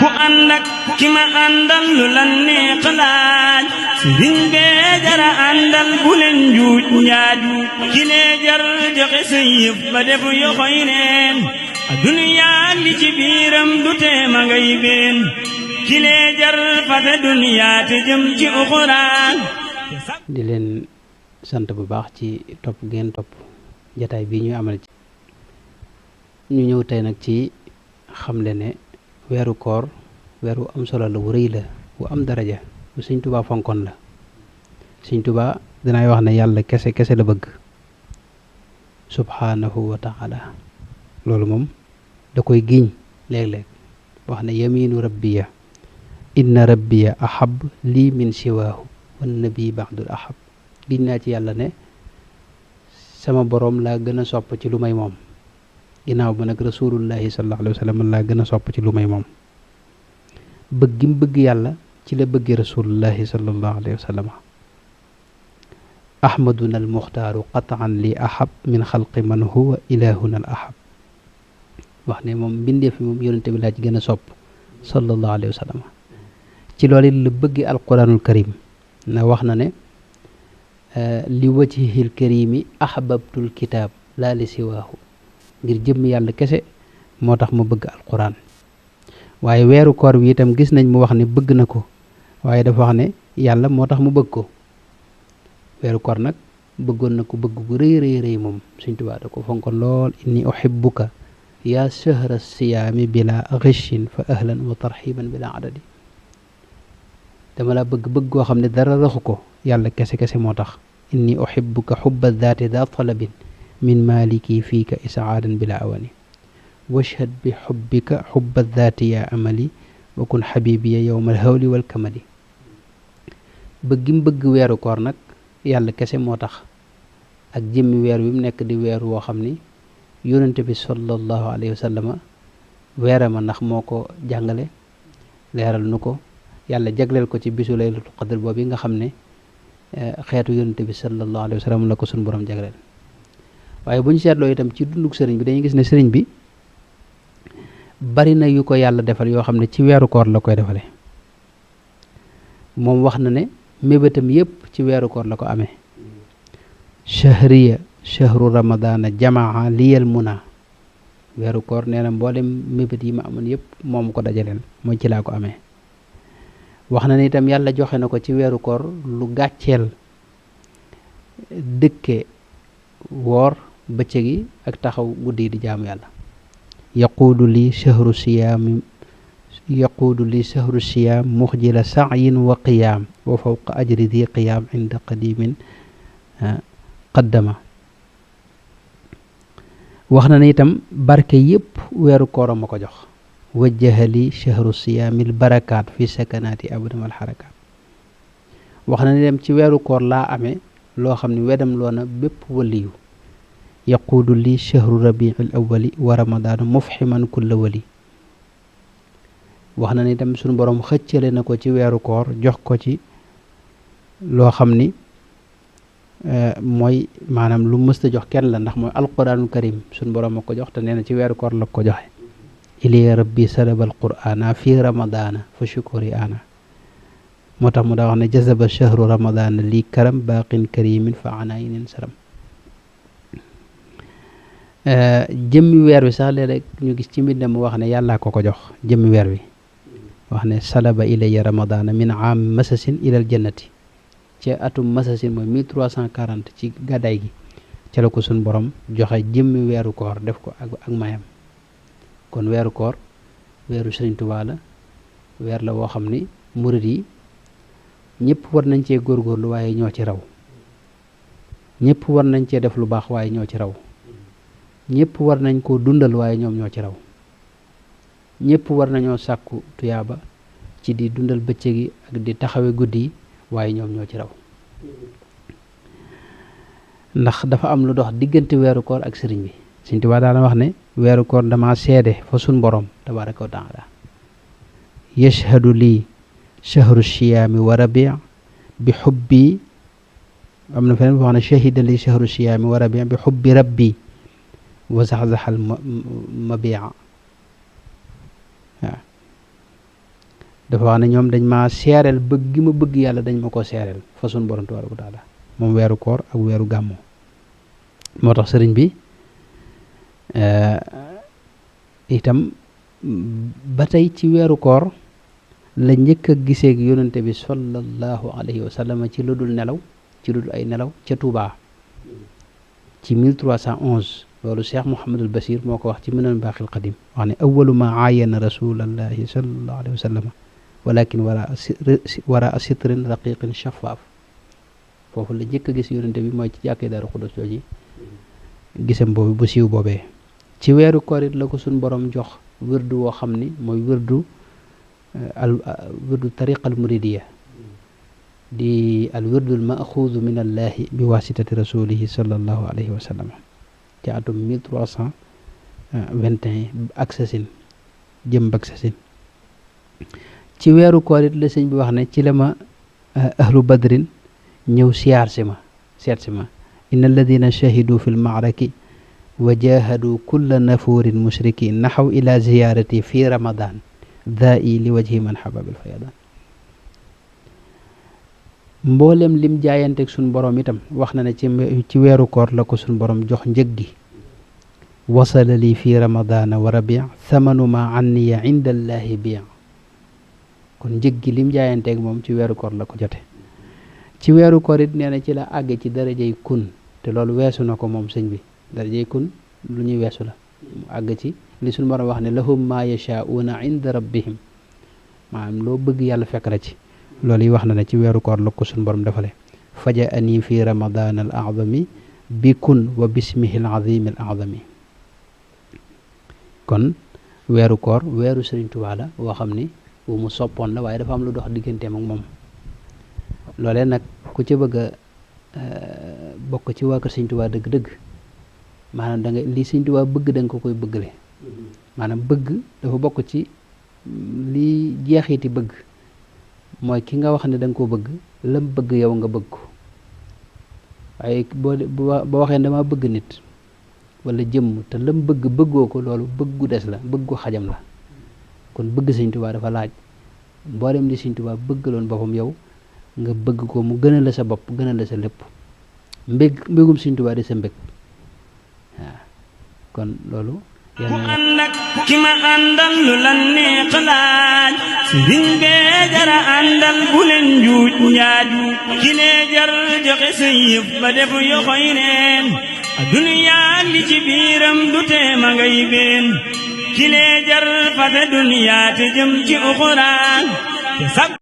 ku ànd ak ki ma àndal lu la neex laaj sëriñ bee jara àndal bu leen njuuj njaaj ki lee jar joxe sa yëf ba def yoxoy neen duniyaa li ci biiram du teema ngay been ki lee jar fate duniyaa te jëm ci uxuraan. di leen sant bu baax ci topp ngeen topp jataay bii ñu amal ci ñu ñëw tey nag ci xamle ne weeru koor weeru am solo la wu rëy la wu am daraja bu Sëñ Tuubaa fonkoon la. Sëñ Tuubaa dinaay wax ne yàlla kese kese la bëgg subhanahu wa taala loolu moom da koy giñ léeg-léeg wax ne yaminu rabbiya inna rabbiya ahab lii min siwaahu wan nabi ba'dul ahab giñ naa ci yàlla ne sama boroom laa gën a sopp ci lu may moom ginnaaw ba nag rasulullahi sallallahu alayhi wa sallam laa gën a sopp ci lu may moom bëgg gi mu bëgg yàlla ci la bëgg rasulullahi sallallahu alayhi wa sallam ahmaduna al muxtaaru qataan li ahab min xalqi man huwa ilahuna al ahab wax ne moom mbindeef fi moom yonente bi laa ci gën a sopp sallallahu alayhi wa sallam ci loolu la bëgg alquranul karim na wax na ne li wajhihil karimi ahbabtul kitaab laa li siwaahu ngir jëmm yàlla kese moo tax mu bëgg alquran waaye weeru koor wi itam gis nañ mu wax ne bëgg na ko waaye dafa wax ne yàlla moo tax mu bëgg ko weeru koor nag bëggoon na ko bëgg gu rëy rëy rëy moom Sëñ Tuubaa da ko fonkoon lool inni uhibbuka yaa shahra siyaami bila ghishin fa ahlan wa tarxiban bila adadi dama la bëgg goo xam ne dara raxu ko yàlla kese kese moo tax inni uhibbuka xubba daati daa talabin min maliki fiika isaadan bila awani washhad bi xubbika xubba daati yaa amali wa kun xabibiya yowma alhawli walkamali bëggim bëgg weeru koor nag yàlla kese moo tax ak jëmmi weer wi mu nekk di weer woo xam ni yonente bi sallallahu alayhi wa sallama weerama ndax moo ko jàngale leeral nu ko yàlla jagleel ko ci bisu laylatul qadr boobu yi nga xam ne xeetu yonente bi sallallahu alayhi wa sallam la ko suñu borom jagleel waaye bu ñu seetloo itam ci dunduk sëriñ bi dañuy gis ne sëriñ bi bari na yu ko yàlla defal yoo xam ne ci weeru koor la koy defale moom wax na ne mébétam yépp ci weeru koor la ko amee shahriya shahru ramadana jamaa liyal muna weeru koor nee na mboolem mébét yi ma amoon yépp moom ko dajaleel mooy ci laa ko amee wax na ne itam yàlla joxe na ko ci weeru koor lu gàcceel dëkke woor bëccëg yi ak taxaw guddi yi di jaamu yàlla yaquudu li shahru siyaam muxjila sa'yin wa qiyaam wa fawqa ajri di qiyaam inda qadimin qaddama wax na ne itam barke yépp weeru koor ma ko jox wajjaha li shahru siyaamil barakaat fi sakanaati abadan wal xarakaat wax na ne itam ci weeru koor laa amee loo xam ne wedam loona bépp waliyu yaquudu li shahru rabiil awali wa ramadaanu mufximan kulla wali wax na ni itam suñu borom xëccale na ko ci weeru koor jox ko ci loo xam ni mooy maanaam lu mësta jox kenn la ndax mooy alquranul karim suñu borom a ko jox te nee na ci weeru koor la ko joxe ili rabbi salaba alqurana fi ramadana fa shukuri ana moo tax mu daa wax ne jazaba shahru ramadana lii karam baaqin karimin fa anayinin saram jëmmi weer wi sax léeg-léeg ñu gis ci mbindam mu wax ne yàllaa ko jox jëmmi weer wi wax ne salaba ilayya ramadana min aam masasin ilal jannati ci atum masasin mooy 1340 ci gàddaay gi ca la ko suñ borom joxe jëmmi weeru koor def ko ak mayam kon weeru koor weeru Sëriñ Tuubaa la weer la woo xam ni murit yi ñëpp war nañ cee góorgóorlu waaye ñoo ci raw ñëpp war nañ cee def lu baax waaye ñoo ci raw ñëpp war nañ koo dundal waaye ñoom ñoo ci raw ñëpp war nañoo sàkku tuyaaba ci di dundal bëccëg yi ak di taxawe guddi yi waaye ñoom ñoo ci raw ndax dafa am lu dox diggante weeru koor ak sëriñ bi Sëriñ Tuubaa daana wax ne weeru koor dama seede fa sun borom tabaaraka wa taala yashhadu lii shahru siyaami wa rabi bi xubbi am na feneen wax ne shahida lii shahru siyaami wa rabi bi xubbi rabbi wa zaxzaxal mabia waaw dafa wax ne ñoom dañ maa seereel bëgg gi ma bëgg yàlla dañ ma ko seereel fa sun borom tabaaraka wa taala moom weeru koor ak weeru gàmmu moo tax sëriñ bi itam ba tey ci weeru koor la njëkk a giseeg yonente bi sallallahu alayhi wa sallam ci lu dul nelaw ci lu dul ay nelaw ca Tuubaa ci 1311 loolu Cheikh Mouhamadul Basir moo ko wax ci Minanul Baaqil Qadim wax ne awalu ma aayana rasulallahi sallallahu alayhi wa sallam walakin wara sitrin raqiqin shafaaf foofu la njëkk a gis yonente bi mooy ci jàkkee Daaru Xudoos jooji gisam boobu bu siiw boobee ci weeru koor it la ko suñ borom jox wirdu woo xam ni mooy wirdu tariqa al muridiya di al wirdu al maxuudu min allahi bi wasitati rasulihi sallallahu alayhi wa sallam ci atum 1321 ak sasin jëm bak sasin ci weeru koor it la sëñ bi wax ne ci la ma ahlu badrin ñëw siyaar si ma seet si ma inna alladina shahidu fi lmaaraki wa jahadu kulla nafuurin mushriki naxaw ila ziyarati fi ramadan daa-i li wajhi man xababil fayadan mboolem lim jaayanteeg suñ borom itam wax na ne ci weeru koor la ko suñ borom jox njëg gi wasala li fi ramadana wa rabi thamanu ma anniya inda allahi bi kon njëg gi lim jaayanteeg moom ci weeru koor la ko jote ci weeru koor it nee na ci la àgg ci darajey kun te loolu weesu na ko moom sëñ bi darajey kun lu ñuy weesu la mu àgg ci li suñu borom wax ne lahum ma yashaa'una inda rabbihim maanaam loo bëgg yàlla fekk la ci loolu yi wax na ne ci weeru koor la ko suñu borom defale faja ani fi ramadan al a'zami bi kun wa bismihi al azim al a'zami kon weeru koor weeru Sëriñ Tuubaa la woo xam ni wu mu soppoon la waaye dafa am lu dox digganteem ak moom loolee nag ku ci bëgg a bokk ci waa kër Sëriñ Tuubaa dëgg-dëgg maanaam da nga li Sëriñ Tuubaa bëgg da nga ko koy bëggale maanaam bëgg dafa bokk ci li jeexiti bëgg mooy ki nga wax ne da nga koo bëgg lam bëgg yow nga bëgg ko waaye boo waxee dama bëgg nit wala jëmm te lam bëgg bëggoo ko loolu bëggu des la bëggu xajam la kon bëgg Sëriñ Tuubaa dafa laaj mboolem li Sëriñ Tuubaa bëggaloon boppam yow nga bëgg ko mu gënal la sa bopp gënal la sa lépp mbégum Sëriñ Tuubaa di sa mbég waaw kon loolu mu ànd ak ki ma àndal lu la neex laaj sëriñ bee jara àndal bu leen njuuj njaaj ki lee jar joxe sa yëf ba def yoxoy neen duniyaa li ci biiram du tee ma ngay been ki lee jar fate duniyaa te jëm ci uxuraan te sab